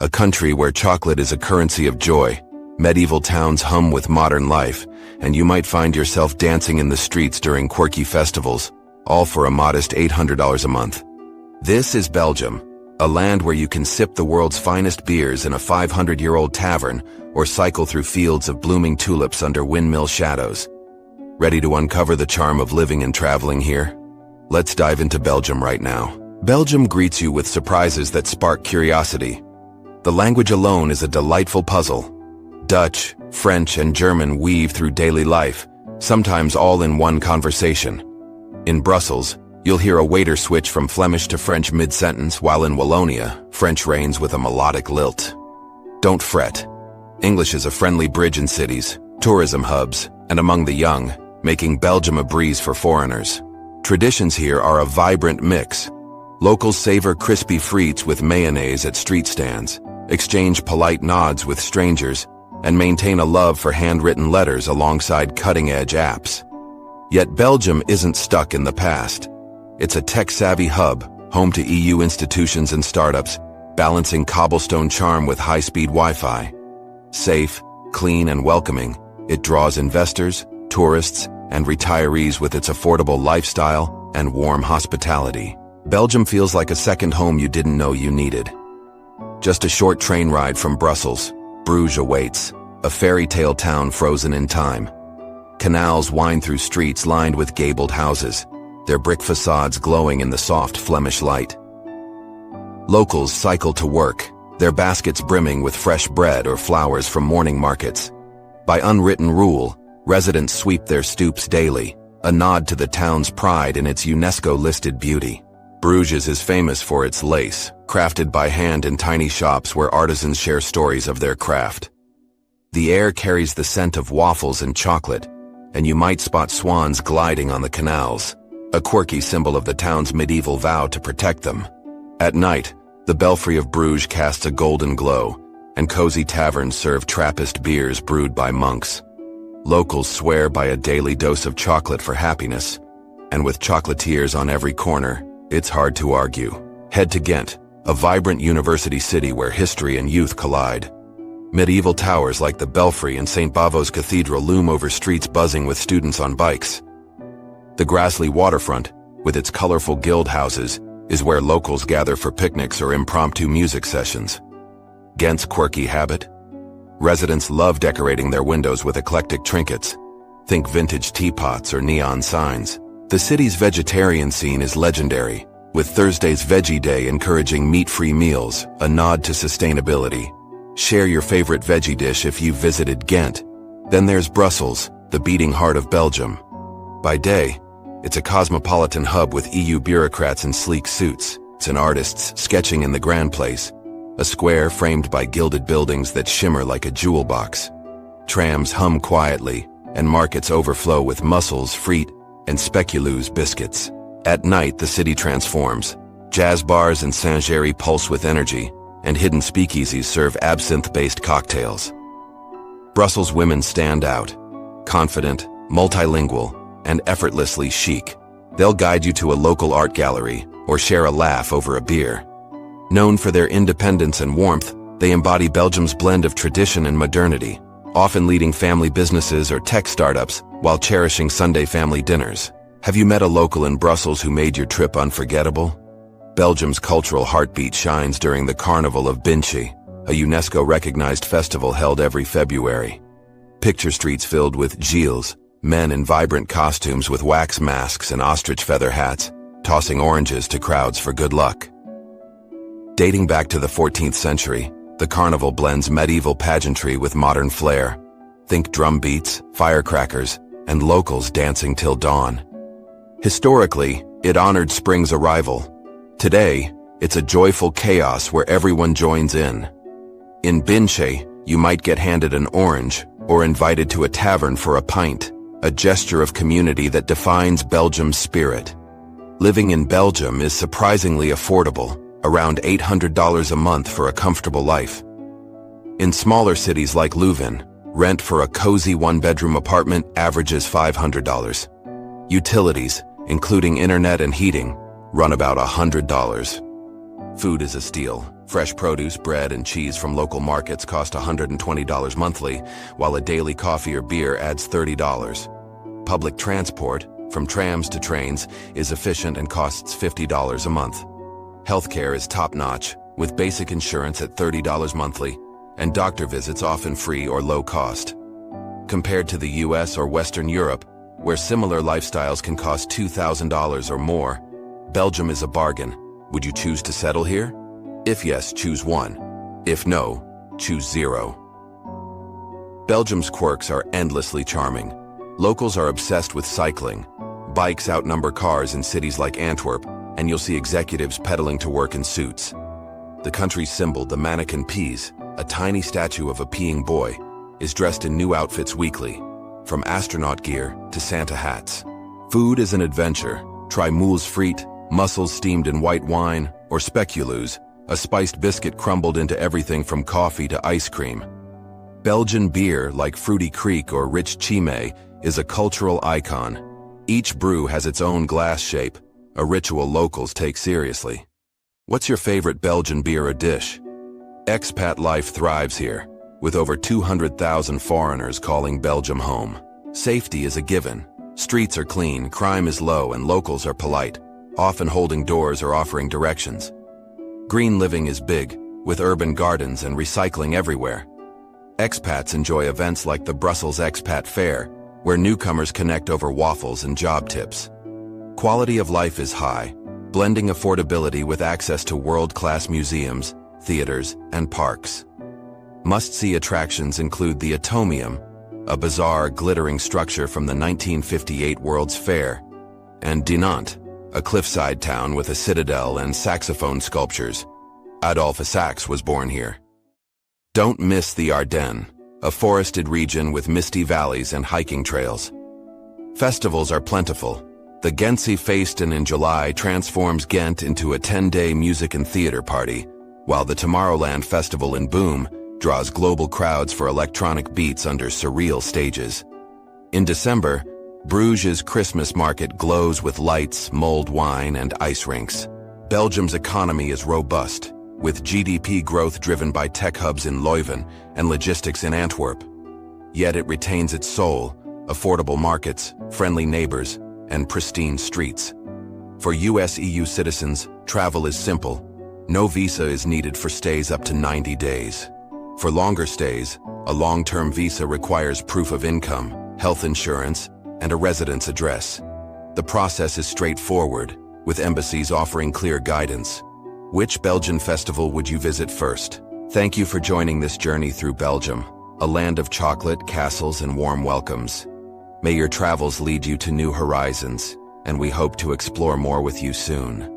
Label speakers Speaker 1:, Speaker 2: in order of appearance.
Speaker 1: a country where chocolate is a currency of joy. Medieval towns hum with modern life, and you might find yourself dancing in the streets during quirky festivals, all for a modest $800 a month. This is Belgium, a land where you can sip the world's finest beers in a 500-year-old tavern or cycle through fields of blooming tulips under windmill shadows. Ready to uncover the charm of living and traveling here? Let's dive into Belgium right now. Belgium greets you with surprises that spark curiosity. The language alone is a delightful puzzle. Dutch, French, and German weave through daily life, sometimes all in one conversation. In Brussels, you'll hear a waiter switch from Flemish to French mid-sentence, while in Wallonia, French reigns with a melodic lilt. Don't fret. English is a friendly bridge in cities, tourism hubs, and among the young, making Belgium a breeze for foreigners. Traditions here are a vibrant mix. Locals savor crispy frites with mayonnaise at street stands, exchange polite nods with strangers, and maintain a love for handwritten letters alongside cutting-edge apps. Yet Belgium isn't stuck in the past. It's a tech-savvy hub, home to EU institutions and startups, balancing cobblestone charm with high-speed Wi-Fi. Safe, clean, and welcoming, it draws investors, tourists, and retirees with its affordable lifestyle and warm hospitality. Belgium feels like a second home you didn't know you needed. Just a short train ride from Brussels, Bruges awaits, a fairy tale town frozen in time. Canals wind through streets lined with gabled houses, their brick facades glowing in the soft Flemish light. Locals cycle to work, their baskets brimming with fresh bread or flowers from morning markets. By unwritten rule, residents sweep their stoops daily, a nod to the town's pride in its UNESCO-listed beauty. Bruges is famous for its lace, crafted by hand in tiny shops where artisans share stories of their craft. The air carries the scent of waffles and chocolate, and you might spot swans gliding on the canals, a quirky symbol of the town's medieval vow to protect them. At night, the belfry of Bruges casts a golden glow, and cozy taverns serve Trappist beers brewed by monks. Locals swear by a daily dose of chocolate for happiness, and with chocolatiers on every corner, it's hard to argue. Head to Gent, a vibrant university city where history and youth collide. Medieval towers like the Belfry and St. Bavo's Cathedral loom over streets buzzing with students on bikes. The grassy waterfront, with its colorful guild houses, is where locals gather for picnics or impromptu music sessions. Gent's quirky habit? Residents love decorating their windows with eclectic trinkets. Think vintage teapots or neon signs. The city's vegetarian scene is legendary, with Thursday's Veggie Day encouraging meat-free meals, a nod to sustainability. Share your favorite veggie dish if you've visited Ghent. Then there's Brussels, the beating heart of Belgium. By day, it's a cosmopolitan hub with EU bureaucrats in sleek suits, and artists sketching in the Grand Place, a square framed by gilded buildings that shimmer like a jewel box. Trams hum quietly, and markets overflow with mussels, frites, and speculoos biscuits. At night, the city transforms. Jazz bars and Saint-Géry pulse with energy, and hidden speakeasies serve absinthe-based cocktails. Brussels women stand out, confident, multilingual, and effortlessly chic. They'll guide you to a local art gallery or share a laugh over a beer. Known for their independence and warmth, they embody Belgium's blend of tradition and modernity, often leading family businesses or tech startups while cherishing Sunday family dinners. Have you met a local in Brussels who made your trip unforgettable? Belgium's cultural heartbeat shines during the Carnival of Binche, a UNESCO-recognized festival held every February. Picture streets filled with Gilles, men in vibrant costumes with wax masks and ostrich feather hats, tossing oranges to crowds for good luck. Dating back to the 14th century, the carnival blends medieval pageantry with modern flair. Think drum beats, firecrackers, and locals dancing till dawn. Historically, it honored spring's arrival. Today, it's a joyful chaos where everyone joins in. In Binche, you might get handed an orange or invited to a tavern for a pint, a gesture of community that defines Belgium's spirit. Living in Belgium is surprisingly affordable, around $800 a month for a comfortable life. In smaller cities like Leuven, rent for a cozy one-bedroom apartment averages $500. Utilities, including internet and heating, run about $100. Food is a steal. Fresh produce, bread, and cheese from local markets cost $120 monthly, while a daily coffee or beer adds $30. Public transport, from trams to trains, is efficient and costs $50 a month. Healthcare is top-notch, with basic insurance at $30 monthly, and doctor visits often free or low cost. Compared to the US or Western Europe, where similar lifestyles can cost $2,000 or more, Belgium is a bargain. Would you choose to settle here? If yes, choose 1. If no, choose 0. Belgium's quirks are endlessly charming. Locals are obsessed with cycling. Bikes outnumber cars in cities like Antwerp, and you'll see executives pedaling to work in suits. The country's symbol, the mannequin peas, a tiny statue of a peeing boy, is dressed in new outfits weekly, from astronaut gear to Santa hats. Food is an adventure. Try moules frites, mussels steamed in white wine, or speculoos, a spiced biscuit crumbled into everything from coffee to ice cream. Belgian beer, like Fruity Creek or Rich Chimay, is a cultural icon. Each brew has its own glass shape, a ritual locals take seriously. What's your favorite Belgian beer or dish? Expat life thrives here, with over 200,000 foreigners calling Belgium home. Safety is a given. Streets are clean, crime is low, and locals are polite, often holding doors or offering directions. Green living is big, with urban gardens and recycling everywhere. Expats enjoy events like the Brussels Expat Fair, where newcomers connect over waffles and job tips. Quality of life is high, blending affordability with access to world-class museums, theaters, and parks. Must-see attractions include the Atomium, a bizarre, glittering structure from the 1958 World's Fair, and Dinant, a cliffside town with a citadel and saxophone sculptures. Adolphe Sax was born here. Don't miss the Ardennes, a forested region with misty valleys and hiking trails. Festivals are plentiful. The Gentse Feesten in July transforms Ghent into a 10-day music and theater party, while the Tomorrowland Festival in Boom draws global crowds for electronic beats under surreal stages. In December, Bruges' Christmas market glows with lights, mulled wine, and ice rinks. Belgium's economy is robust, with GDP growth driven by tech hubs in Leuven and logistics in Antwerp. Yet it retains its soul: affordable markets, friendly neighbors, and pristine streets. For US-EU citizens, travel is simple. No visa is needed for stays up to 90 days. For longer stays, a long-term visa requires proof of income, health insurance, and a residence address. The process is straightforward, with embassies offering clear guidance. Which Belgian festival would you visit first? Thank you for joining this journey through Belgium, a land of chocolate, castles, and warm welcomes. May your travels lead you to new horizons, and we hope to explore more with you soon.